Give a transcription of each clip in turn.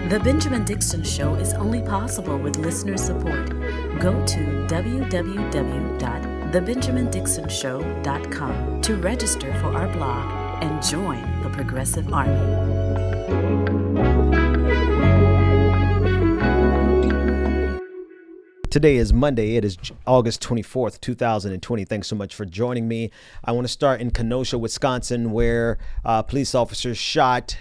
The Benjamin Dixon Show is only possible with listener support. Go to www.thebenjamindixonshow.com to register for our blog and join the Progressive Army. Today is Monday. It is August 24th, 2020. Thanks so much for joining me. I want to start in Kenosha, Wisconsin, where police officers shot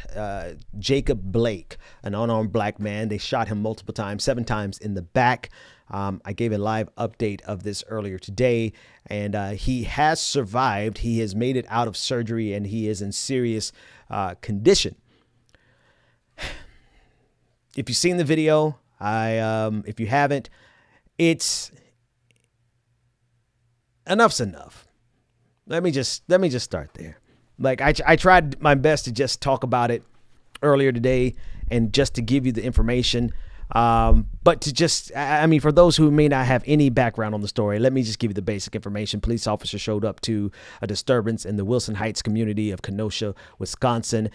Jacob Blake, an unarmed black man. They shot him multiple times, 7 times in the back. I gave a live update of this earlier today, and he has survived. He has made it out of surgery, and he is in serious condition. If you've seen the video, if you haven't, enough's enough. Let me just start there. Like I tried my best to just talk about it earlier today and just to give you the information. But to just, for those who may not have any background on the story, let me just give you the basic information. Police officers showed up to a disturbance in the Wilson Heights community of Kenosha, Wisconsin.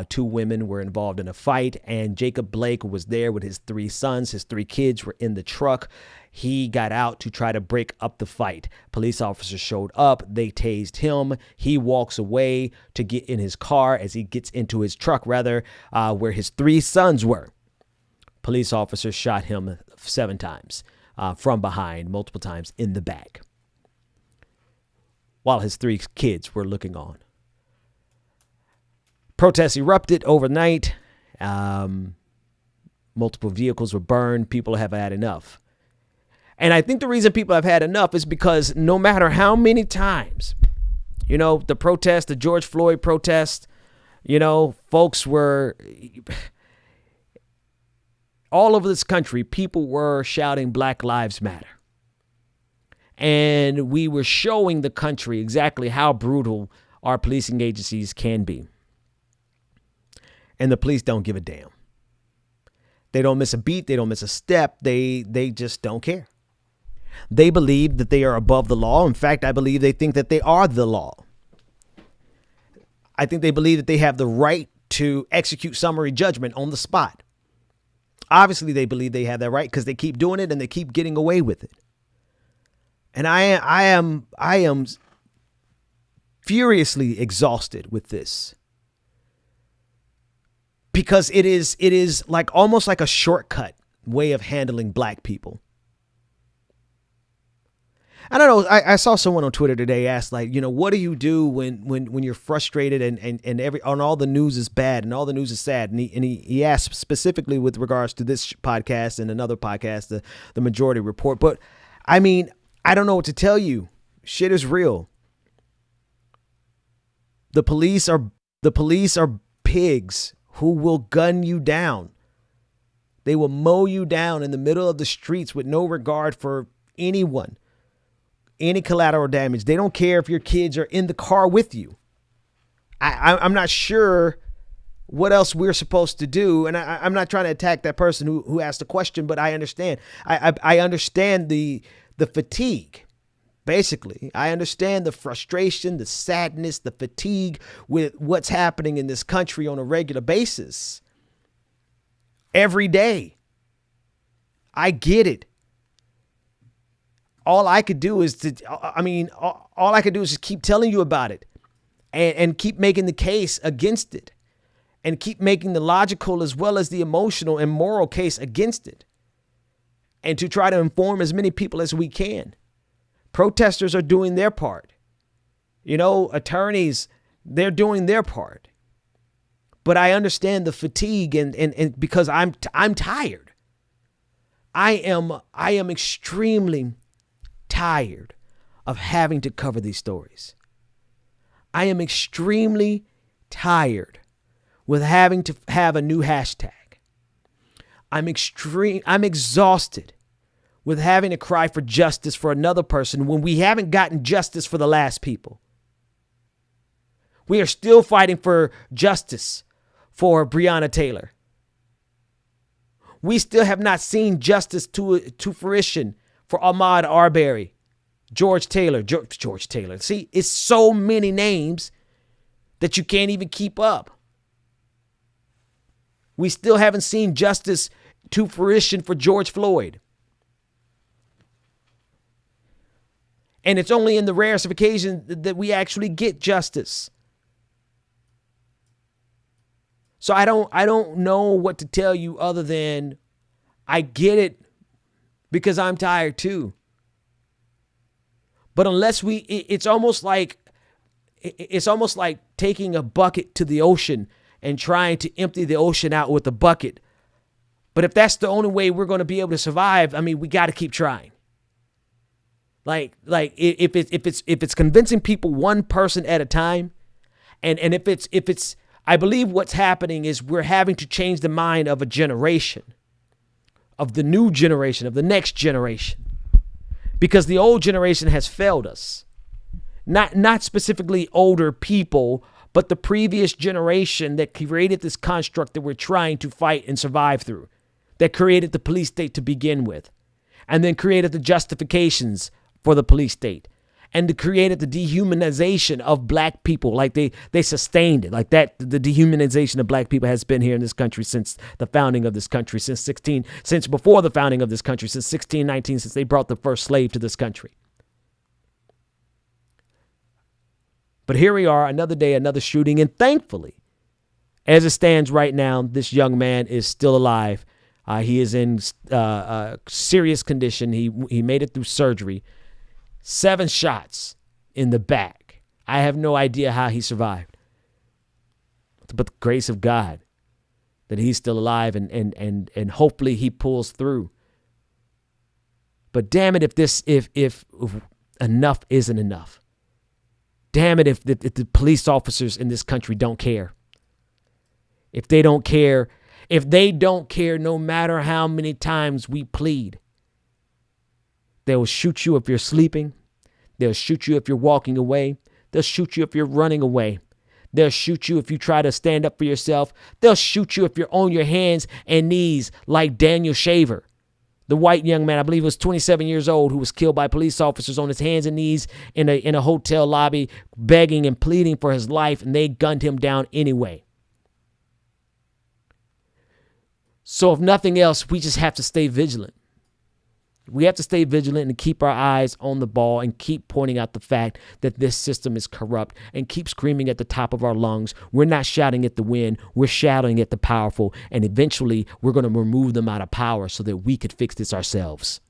2 women were involved in a fight, and Jacob Blake was there with his 3 sons. His 3 kids were in the truck. He got out to try to break up the fight. Police officers showed up. They tased him. He walks away to get in his car as he gets into his truck, where his 3 sons were. Police officers shot him 7 times from behind, multiple times in the back, while his 3 kids were looking on. Protests erupted overnight. Multiple vehicles were burned. People have had enough. And I think the reason people have had enough is because no matter how many times, the protest, the George Floyd protest, folks were... all over this country, people were shouting Black Lives Matter. And we were showing the country exactly how brutal our policing agencies can be. And the police don't give a damn. They don't miss a beat. They don't miss a step. They just don't care. They believe that they are above the law. In fact, I believe they think that they are the law. I think they believe that they have the right to execute summary judgment on the spot. Obviously, they believe they have that right because they keep doing it and they keep getting away with it. And I am furiously exhausted with this because it is like almost like a shortcut way of handling black people. I don't know. I saw someone on Twitter today ask, what do you do when you're frustrated and all the news is bad and all the news is sad? And he asked specifically with regards to this podcast and another podcast, the Majority Report. But I don't know what to tell you. Shit is real. The police are pigs who will gun you down. They will mow you down in the middle of the streets with no regard for anyone. Any collateral damage. They don't care if your kids are in the car with you. I'm not sure what else we're supposed to do. And I'm not trying to attack that person who asked the question, but I understand. I understand the fatigue. Basically, I understand the frustration, the sadness, the fatigue with what's happening in this country on a regular basis. Every day. I get it. All I could do is just keep telling you about it and keep making the case against it and keep making the logical as well as the emotional and moral case against it and to try to inform as many people as we can. Protesters are doing their part. Attorneys, they're doing their part. But I understand the fatigue and because I'm tired. I am extremely tired of having to cover these stories. I am extremely tired with having to have a new hashtag. I'm exhausted with having to cry for justice for another person when we haven't gotten justice for the last people. We are still fighting for justice for Breonna Taylor. We still have not seen justice to fruition for Ahmaud Arbery, George Taylor. See, it's so many names that you can't even keep up. We still haven't seen justice to fruition for George Floyd. And it's only in the rarest of occasions that we actually get justice. So I don't know what to tell you other than I get it because I'm tired too. But unless it's almost like taking a bucket to the ocean and trying to empty the ocean out with a bucket. But if that's the only way we're going to be able to survive, I mean, we got to keep trying. Like if it's convincing people one person at a time, and if it's I believe what's happening is we're having to change the mind of a generation, of the new generation, of the next generation, because the old generation has failed us. Not specifically older people, but the previous generation that created this construct that we're trying to fight and survive through, that created the police state to begin with, and then created the justifications for the police state, and created the dehumanization of black people. Like they sustained it like that. The dehumanization of black people has been here in this country since the founding of this country, since before the founding of this country, since 1619, since they brought the first slave to this country. But here we are, another day, another shooting, and thankfully, as it stands right now, this young man is still alive. He is in serious condition. He made it through surgery. 7 shots in the back. I have no idea how he survived. But the grace of God that he's still alive and hopefully he pulls through. But damn it if enough isn't enough. Damn it if the police officers in this country don't care. If they don't care no matter how many times we plead. They will shoot you if you're sleeping. They'll shoot you if you're walking away. They'll shoot you if you're running away. They'll shoot you if you try to stand up for yourself. They'll shoot you if you're on your hands and knees like Daniel Shaver, the white young man, I believe he was 27 years old, who was killed by police officers on his hands and knees in a hotel lobby, begging and pleading for his life, and they gunned him down anyway. So if nothing else, we just have to stay vigilant. We have to stay vigilant and keep our eyes on the ball and keep pointing out the fact that this system is corrupt and keep screaming at the top of our lungs. We're not shouting at the wind. We're shouting at the powerful. And eventually we're going to remove them out of power so that we could fix this ourselves.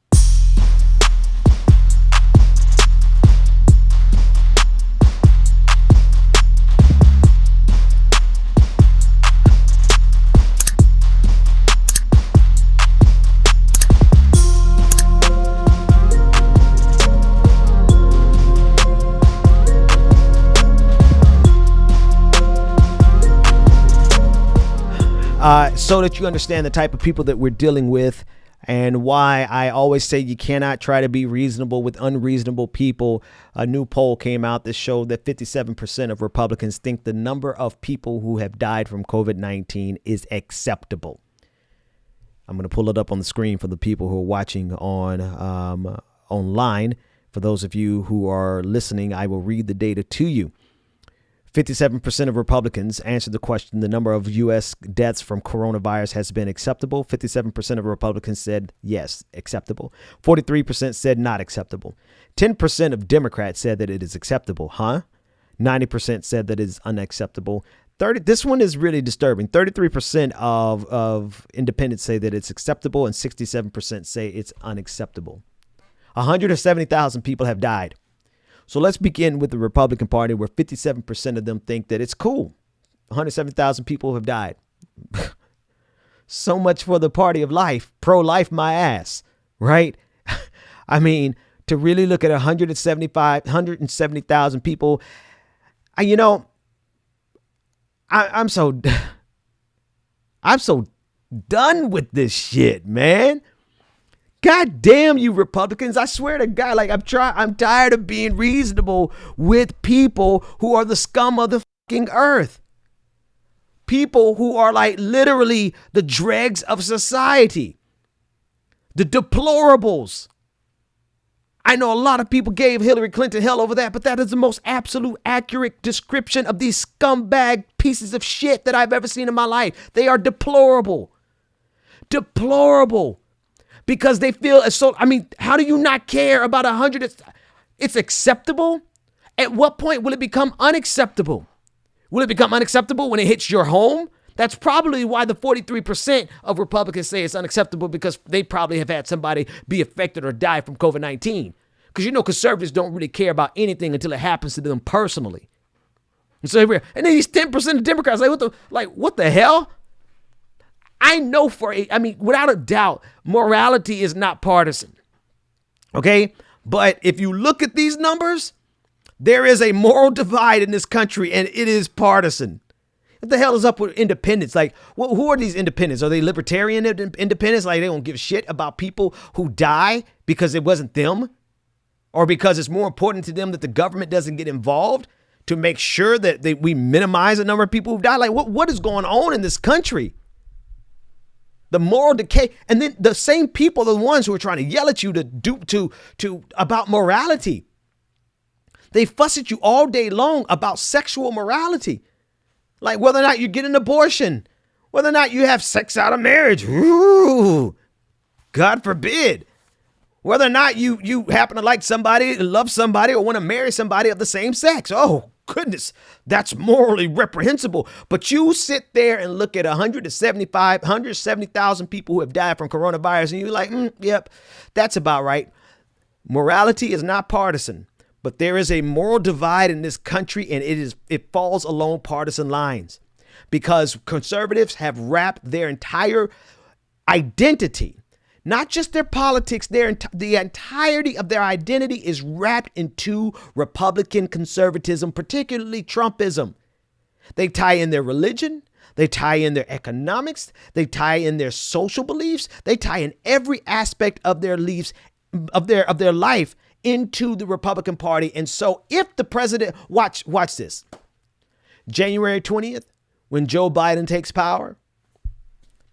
So that you understand the type of people that we're dealing with and why I always say you cannot try to be reasonable with unreasonable people. A new poll came out that showed that 57% of Republicans think the number of people who have died from COVID-19 is acceptable. I'm going to pull it up on the screen for the people who are watching on online. For those of you who are listening, I will read the data to you. 57% of Republicans answered the question, the number of U.S. deaths from coronavirus has been acceptable. 57% of Republicans said yes, acceptable. 43% said not acceptable. 10% of Democrats said that it is acceptable. 90% said that it is unacceptable. This one is really disturbing. 33% of independents say that it's acceptable and 67% say it's unacceptable. 170,000 people have died. So let's begin with the Republican Party, where 57% of them think that it's cool. 170,000 people have died. So much for the party of life, pro-life my ass, right? I mean, to really look at 170,000 people, I'm so done with this shit, man. God damn you Republicans. I swear to God, I'm tired of being reasonable with people who are the scum of the fucking earth. People who are like literally the dregs of society. The deplorables. I know a lot of people gave Hillary Clinton hell over that, but that is the most absolute accurate description of these scumbag pieces of shit that I've ever seen in my life. They are deplorable. Deplorable. Because they feel as so, I mean, how do you not care about 100? It's acceptable. At what point will it become unacceptable? Will it become unacceptable when it hits your home? That's probably why the 43% of Republicans say it's unacceptable, because they probably have had somebody be affected or die from COVID-19. Because, you know, conservatives don't really care about anything until it happens to them personally. And so and then these 10% of Democrats, what the hell? I know without a doubt, morality is not partisan. Okay? But if you look at these numbers, there is a moral divide in this country, and it is partisan. What the hell is up with independents? Like, who are these independents? Are they libertarian independents? Like, they don't give a shit about people who die because it wasn't them? Or because it's more important to them that the government doesn't get involved to make sure that we minimize the number of people who die? Like, what is going on in this country? The moral decay. And then the same people are the ones who are trying to yell at you about morality. They fuss at you all day long about sexual morality. Like whether or not you get an abortion, whether or not you have sex out of marriage. Ooh, God forbid. Whether or not you happen to like somebody, love somebody, or want to marry somebody of the same sex. Oh, goodness, that's morally reprehensible. But you sit there and look at 170,000 people who have died from coronavirus, and you're like, yep, that's about right. Morality is not partisan. But there is a moral divide in this country, and it falls along partisan lines, because conservatives have wrapped their entire identity, not just their politics, the entirety of their identity is wrapped into Republican conservatism, particularly Trumpism. They tie in their religion. They tie in their economics. They tie in their social beliefs. They tie in every aspect of their beliefs, of their life, into the Republican Party. And so if the president, watch this, January 20th, when Joe Biden takes power,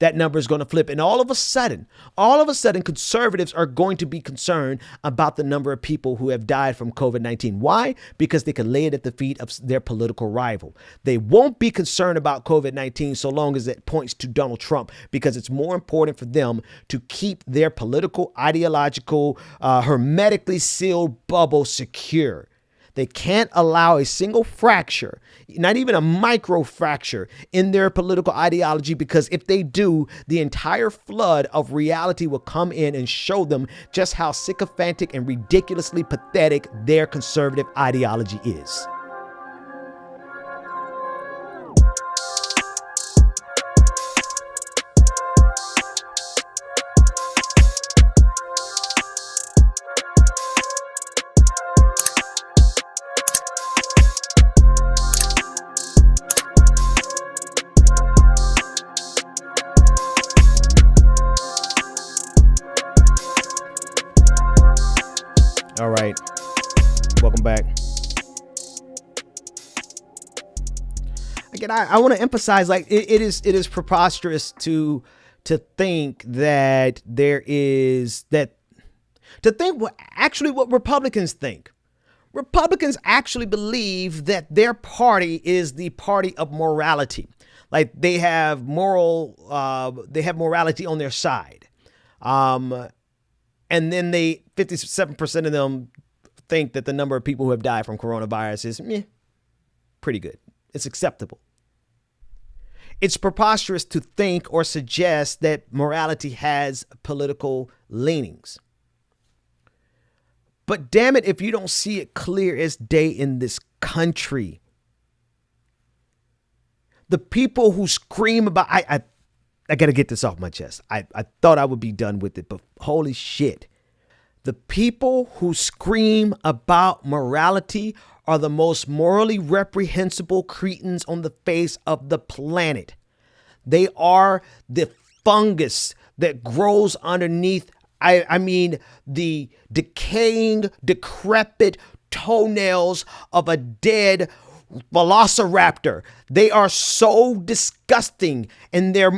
that number is going to flip. And all of a sudden, conservatives are going to be concerned about the number of people who have died from COVID-19. Why? Because they can lay it at the feet of their political rival. They won't be concerned about COVID-19 so long as it points to Donald Trump, because it's more important for them to keep their political, ideological, hermetically sealed bubble secure. They can't allow a single fracture, not even a micro fracture, in their political ideology, because if they do, the entire flood of reality will come in and show them just how sycophantic and ridiculously pathetic their conservative ideology is. All right, welcome back. Again, I want to emphasize, like, it is preposterous to think that what Republicans think. Republicans actually believe that their party is the party of morality. Like, they have morality on their side. And then 57% of them think that the number of people who have died from coronavirus is pretty good. It's acceptable. It's preposterous to think or suggest that morality has political leanings. But damn it, if you don't see it clear as day in this country, the people who scream about, I got to get this off my chest. I thought I would be done with it, but holy shit. The people who scream about morality are the most morally reprehensible cretins on the face of the planet. They are the fungus that grows underneath, I mean, the decaying, decrepit toenails of a dead velociraptor. They are so disgusting, and they're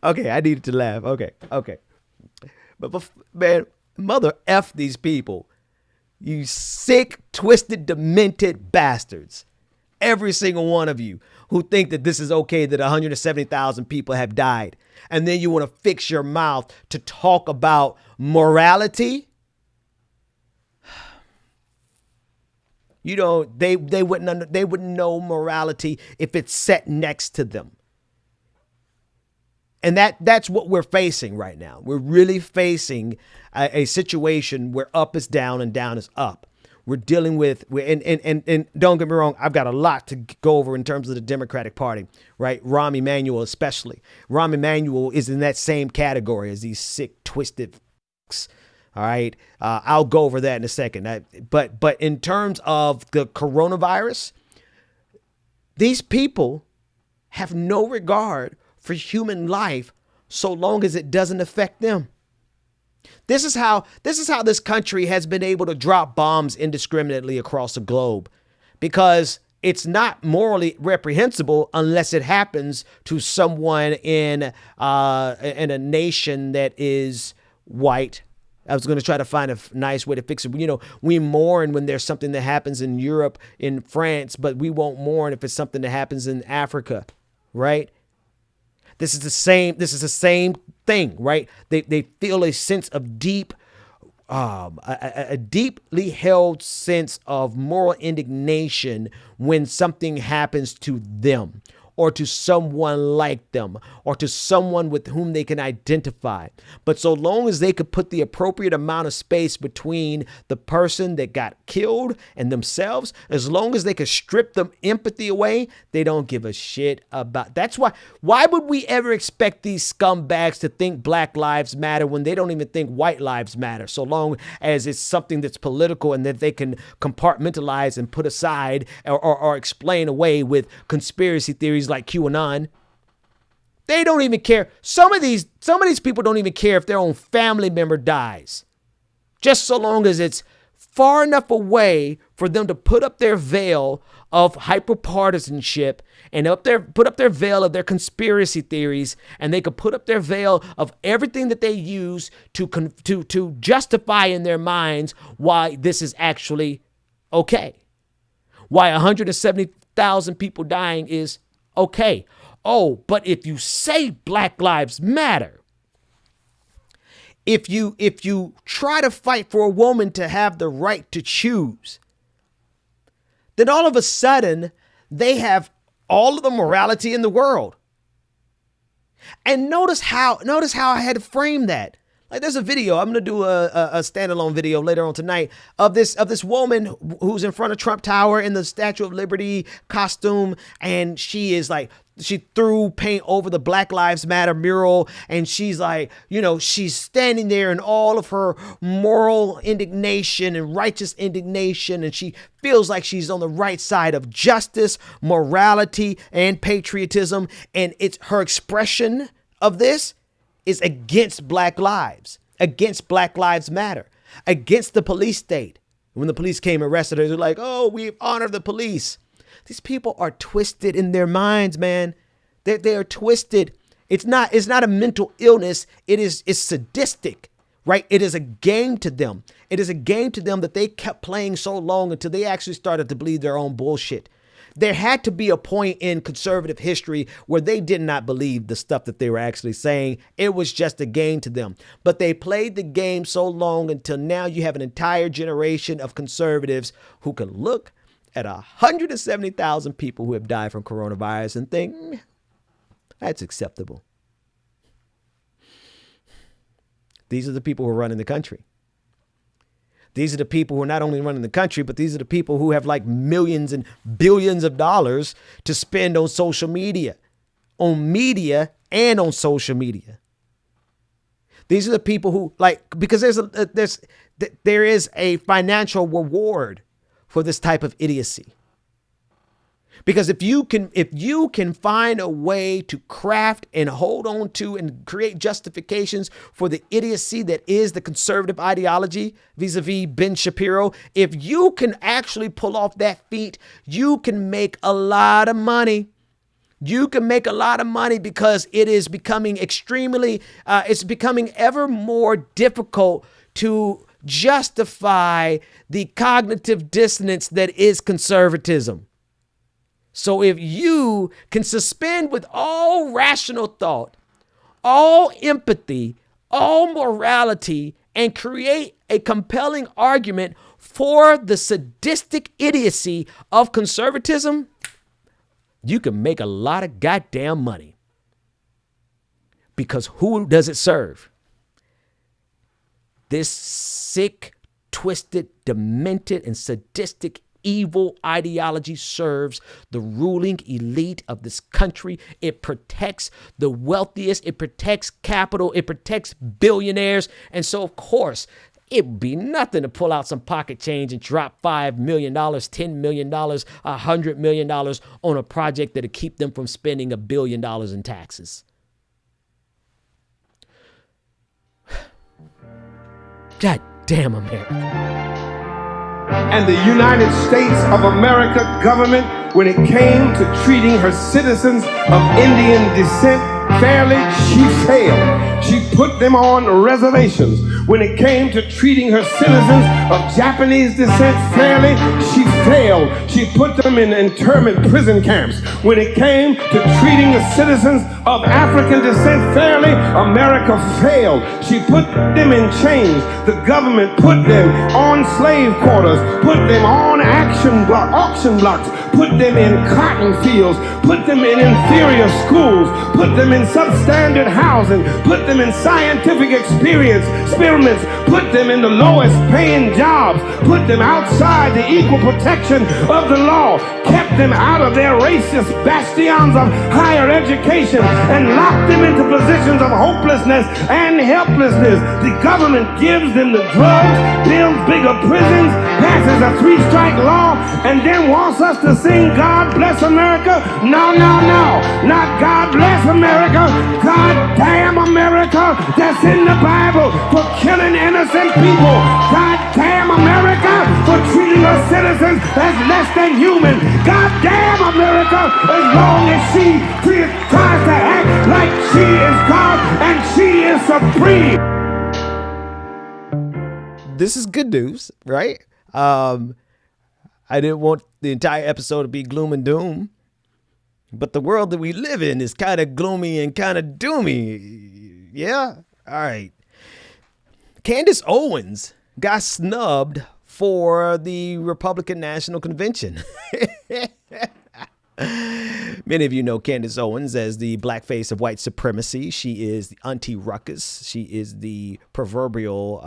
okay, I needed to laugh. Okay. But man, mother F these people. You sick, twisted, demented bastards. Every single one of you who think that this is okay that 170,000 people have died. And then you want to fix your mouth to talk about morality. You know, they wouldn't know morality if it's set next to them. And that's what we're facing right now. We're really facing a situation where up is down and down is up. We're dealing with, and don't get me wrong, I've got a lot to go over in terms of the Democratic Party, right? Rahm Emanuel especially. Rahm Emanuel is in that same category as these sick, twisted f***s. All right. I'll go over that in a second. But in terms of the coronavirus, these people have no regard for human life so long as it doesn't affect them. This is how this country has been able to drop bombs indiscriminately across the globe, because it's not morally reprehensible unless it happens to someone in a nation that is white. I was going to try to find a nice way to fix it. You know, we mourn when there's something that happens in Europe, in France, but we won't mourn if it's something that happens in Africa, right? This is the same thing, right? They feel a sense of a deeply held sense of moral indignation when something happens to them, or to someone like them, or to someone with whom they can identify. But so long as they could put the appropriate amount of space between the person that got killed and themselves, as long as they could strip the empathy away, they don't give a shit about. That's why would we ever expect these scumbags to think Black Lives Matter when they don't even think white lives matter, so long as it's something that's political and that they can compartmentalize and put aside or explain away with conspiracy theories like QAnon. They don't even care. Some of these people don't even care if their own family member dies, just so long as it's far enough away for them to put up their veil of hyperpartisanship and put up their veil of their conspiracy theories, and they could put up their veil of everything that they use to justify in their minds why this is actually okay, why 170,000 people dying is okay. Oh, but if you say Black Lives Matter, if you try to fight for a woman to have the right to choose, then all of a sudden they have all of the morality in the world. And notice how I had to frame that. Like, there's a video, I'm going to do a standalone video later on tonight of this woman who's in front of Trump Tower in the Statue of Liberty costume. And she is like, she threw paint over the Black Lives Matter mural. And she's like, you know, she's standing there in all of her moral indignation and righteous indignation. And she feels like she's on the right side of justice, morality, and patriotism. And it's her expression of this is against Black lives, against Black Lives Matter, against the police state. When the police came and arrested her, they're like, oh, we honor the police. These people are twisted in their minds, man. They are twisted. It's not a mental illness. It's sadistic, right? It is a game to them. It is a game to them that they kept playing so long until they actually started to believe their own bullshit. There had to be a point in conservative history where they did not believe the stuff that they were actually saying. It was just a game to them. But they played the game so long until now you have an entire generation of conservatives who can look at 170,000 people who have died from coronavirus and think, that's acceptable. These are the people who are running the country. These are the people who are not only running the country, but these are the people who have like millions and billions of dollars to spend on social media, and on social media. These are the people who, like, because there is a financial reward for this type of idiocy. Because if you can find a way to craft and hold on to and create justifications for the idiocy that is the conservative ideology vis-a-vis Ben Shapiro, if you can actually pull off that feat, you can make a lot of money. You can make a lot of money because it is becoming it's becoming ever more difficult to justify the cognitive dissonance that is conservatism. So if you can suspend with all rational thought, all empathy, all morality, and create a compelling argument for the sadistic idiocy of conservatism, you can make a lot of goddamn money. Because who does it serve? This sick, twisted, demented, and sadistic evil ideology serves the ruling elite of this country. It protects the wealthiest. It protects capital. It protects billionaires. And so, of course, it would be nothing to pull out some pocket change and drop $5 million, $10 million, $100 million on a project that'll keep them from spending $1 billion in taxes. God damn America. And the United States of America government, when it came to treating her citizens of Indian descent fairly, she failed. She put them on reservations. When it came to treating her citizens of Japanese descent fairly, she failed. She put them in internment prison camps. When it came to treating the citizens of African descent fairly, America failed. She put them in chains. The government put them on slave quarters, put them on auction blocks, put them in cotton fields, put them in inferior schools, put them in substandard housing, put them in scientific experiments, put them in the lowest paying jobs, put them outside the equal protection of the law, kept them out of their racist bastions of higher education, and locked them into positions of hopelessness and helplessness. The government gives them the drugs, builds bigger prisons, passes a 3-strike law, and then wants us to sing God Bless America? No, no, no. Not God Bless America. God damn America. That's in the Bible for killing innocent people. God damn America for treating her citizens as less than human. God damn America as long as she tries to act like she is God and she is supreme. This is good news, right? I didn't want the entire episode to be gloom and doom, but the world that we live in is kind of gloomy and kind of doomy. Yeah? All right. Candace Owens got snubbed for the Republican National Convention. Many of you know Candace Owens as the black face of white supremacy. She is the Auntie Ruckus. She is the proverbial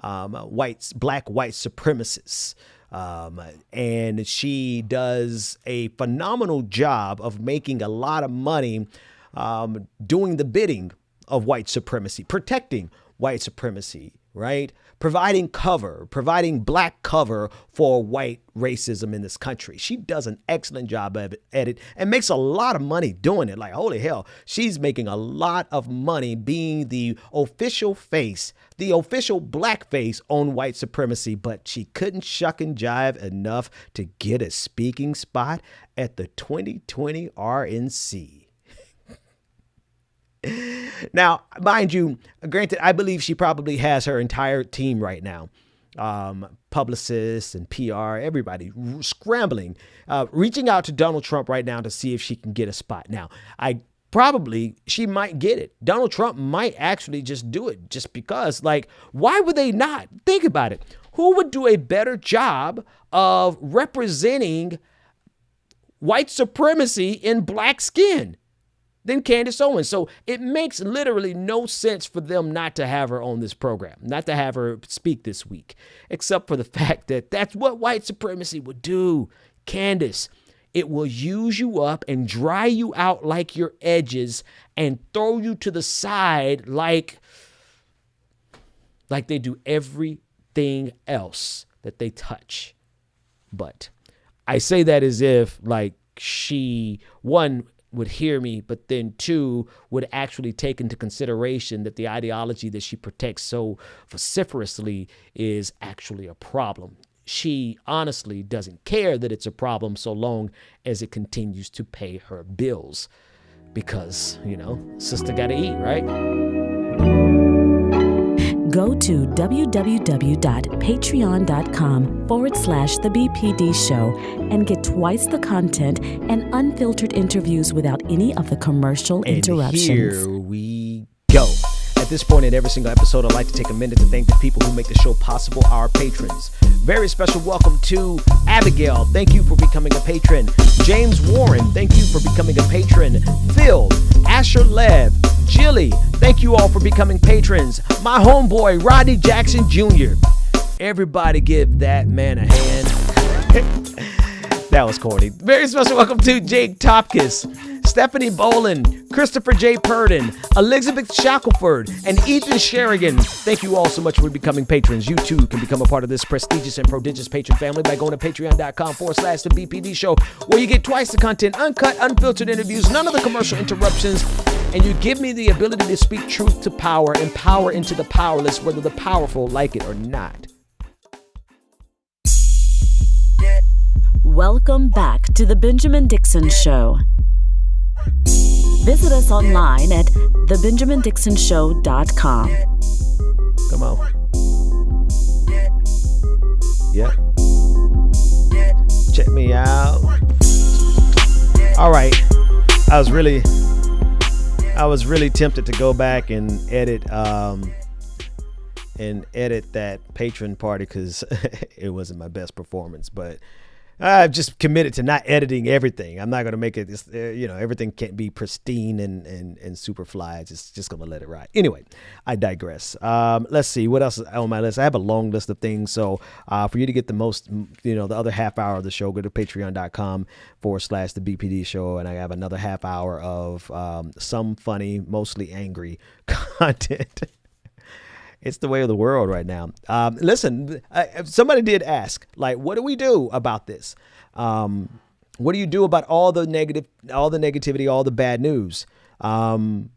black white supremacist. And she does a phenomenal job of making a lot of money doing the bidding of white supremacy, protecting white supremacy, right? Providing black cover for white racism in this country. She does an excellent job at it and makes a lot of money doing it. Like, holy hell, she's making a lot of money being the official face, the official black face on white supremacy, but she couldn't shuck and jive enough to get a speaking spot at the 2020 RNC. Now, mind you, granted, I believe she probably has her entire team right now. Publicists and PR, everybody scrambling, reaching out to Donald Trump right now to see if she can get a spot. Now, she might get it. Donald Trump might actually just do it just because, like, why would they not? Think about it. Who would do a better job of representing white supremacy in black skin than Candace Owens? So it makes literally no sense for them not to have her on this program, not to have her speak this week, except for the fact that that's what white supremacy would do. Candace, it will use you up and dry you out like your edges and throw you to the side like they do everything else that they touch. But I say that as if like she, one, would hear me, but then two, would actually take into consideration that the ideology that she protects so vociferously is actually a problem. she honestly doesn't care that it's a problem so long as it continues to pay her bills. Because, sister gotta eat, right? Go to www.patreon.com/The BPD Show and get twice the content and unfiltered interviews without any of the commercial interruptions. Here we go. At this point in every single episode, I'd like to take a minute to thank the people who make the show possible, our patrons. Very special welcome to Abigail. Thank you for becoming a patron. James Warren, thank you for becoming a patron. Phil, Asher Lev, Jilly, thank you all for becoming patrons. My homeboy, Rodney Jackson Jr. Everybody give that man a hand. That was corny. Very special welcome to Jake Topkis, Stephanie Boland, Christopher J. Purdon, Elizabeth Shackelford, and Ethan Sherigan. Thank you all so much for becoming patrons. You too can become a part of this prestigious and prodigious patron family by going to patreon.com/The BPD Show, where you get twice the content, uncut, unfiltered interviews, none of the commercial interruptions, and you give me the ability to speak truth to power and power into the powerless, whether the powerful like it or not. Welcome back to The Benjamin Dixon Show. Visit us online at thebenjamindixonshow.com. Come on. Yep. Check me out. All right. I was really tempted to go back and edit that patron party because it wasn't my best performance, but I've just committed to not editing everything. I'm not going to make it, everything can't be pristine and super fly. Just going to let it ride. Anyway, I digress. Let's see what else is on my list. I have a long list of things. So for you to get the most, the other half hour of the show, go to patreon.com/The BPD Show. And I have another half hour of some funny, mostly angry content. It's the way of the world right now. Listen, somebody did ask, what do we do about this? What do you do about all the negativity, all the bad news? Well,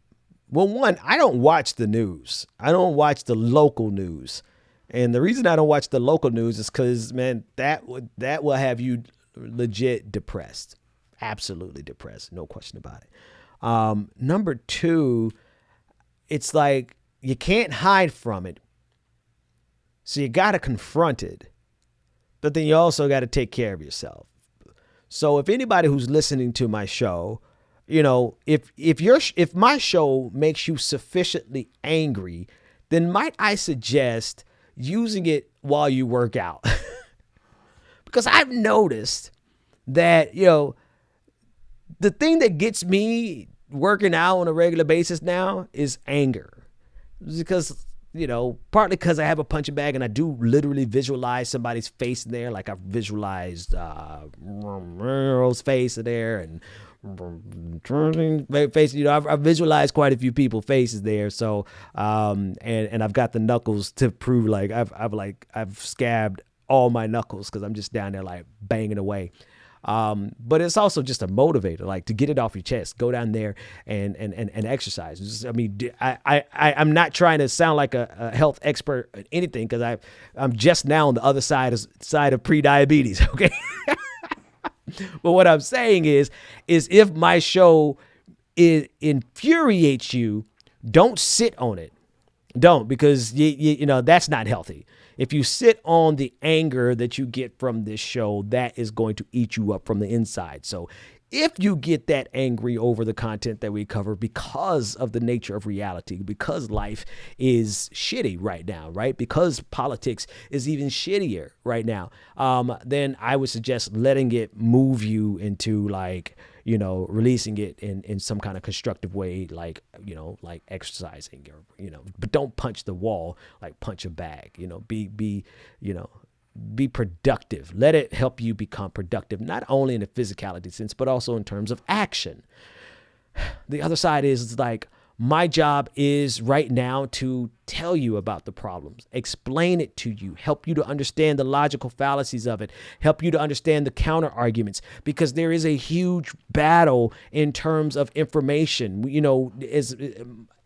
one, I don't watch the news. I don't watch the local news. And the reason I don't watch the local news is because, man, that will have you legit depressed. Absolutely depressed. No question about it. Number two, it's like, you can't hide from it. So you got to confront it. But then you also got to take care of yourself. So if anybody who's listening to my show, if my show makes you sufficiently angry, then might I suggest using it while you work out? Because I've noticed that, the thing that gets me working out on a regular basis now is anger. Because, partly because I have a punching bag and I do literally visualize somebody's face in there. Like I've visualized Romero's face in there and face. I've visualized quite a few people's faces there. So and I've got the knuckles to prove I've scabbed all my knuckles because I'm just down there banging away. But it's also just a motivator, to get it off your chest, go down there and exercise. I'm not trying to sound like a health expert or anything, because I'm just now on the other side of pre-diabetes. Okay. But what I'm saying is if my show infuriates you, don't sit on it. Don't, because that's not healthy. If you sit on the anger that you get from this show, that is going to eat you up from the inside. So if you get that angry over the content that we cover because of the nature of reality, because life is shitty right now, right? Because politics is even shittier right now, then I would suggest letting it move you into releasing it in some kind of constructive way, like exercising, or, but don't punch the wall, punch a bag, be productive. Let it help you become productive, not only in a physicality sense, but also in terms of action. The other side is my job is right now to tell you about the problems, explain it to you, help you to understand the logical fallacies of it, help you to understand the counter arguments, because there is a huge battle in terms of information. As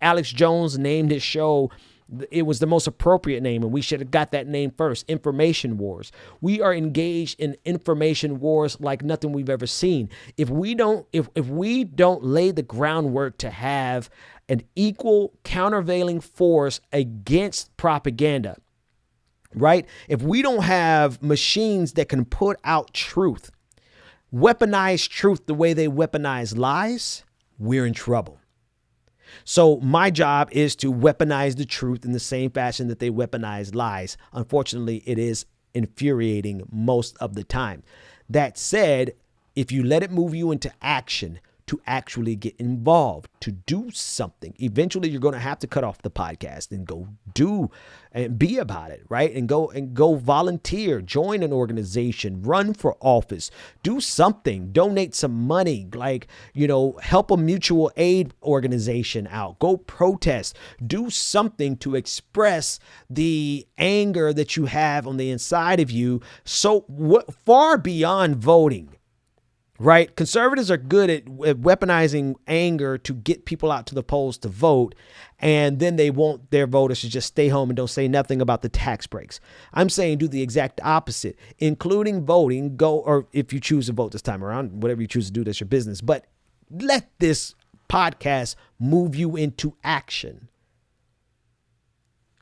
Alex Jones named his show, It was the most appropriate name, and we should have got that name first. Information wars. We are engaged in information wars like nothing we've ever seen. If we don't lay the groundwork to have an equal countervailing force against propaganda, right? If we don't have machines that can put out truth, weaponize truth the way they weaponize lies, we're in trouble. So my job is to weaponize the truth in the same fashion that they weaponize lies. Unfortunately, it is infuriating most of the time. That said, if you let it move you into action, to actually get involved, to do something, eventually you're going to have to cut off the podcast and go do and be about it, right? And go volunteer, join an organization, run for office, do something, donate some money, like, help a mutual aid organization out, go protest, do something to express the anger that you have on the inside of you. So far beyond voting. Right? Conservatives are good at weaponizing anger to get people out to the polls to vote. And then they want their voters to just stay home and don't say nothing about the tax breaks. I'm saying do the exact opposite, including voting. Or if you choose to vote this time around, whatever you choose to do, that's your business. But let this podcast move you into action.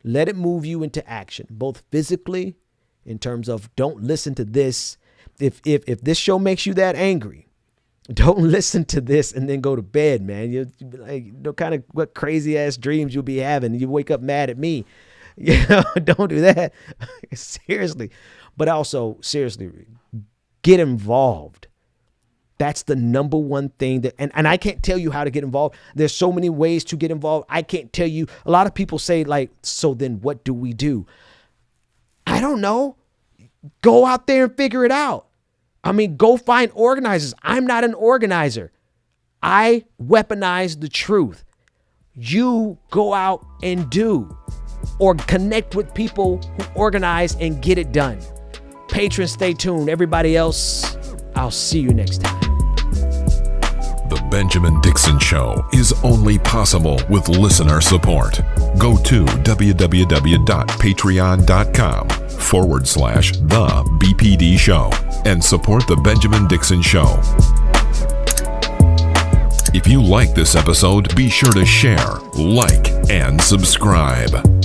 Let it move you into action, both physically, in terms of don't listen to this. If this show makes you that angry, don't listen to this and then go to bed, man. You'll be like, kind of what crazy ass dreams you'll be having. You wake up mad at me. Don't do that. Seriously. But also, seriously, get involved. That's the number one thing that, and I can't tell you how to get involved. There's so many ways to get involved. I can't tell you. A lot of people say so then what do we do? I don't know. Go out there and figure it out. Go find organizers. I'm not an organizer. I weaponize the truth. You go out and do, or connect with people who organize and get it done. Patron, stay tuned. Everybody else, I'll see you next time. The Benjamin Dixon Show is only possible with listener support. Go to www.patreon.com/The BPD Show and support The Benjamin Dixon Show. If you like this episode, be sure to share, like, and subscribe.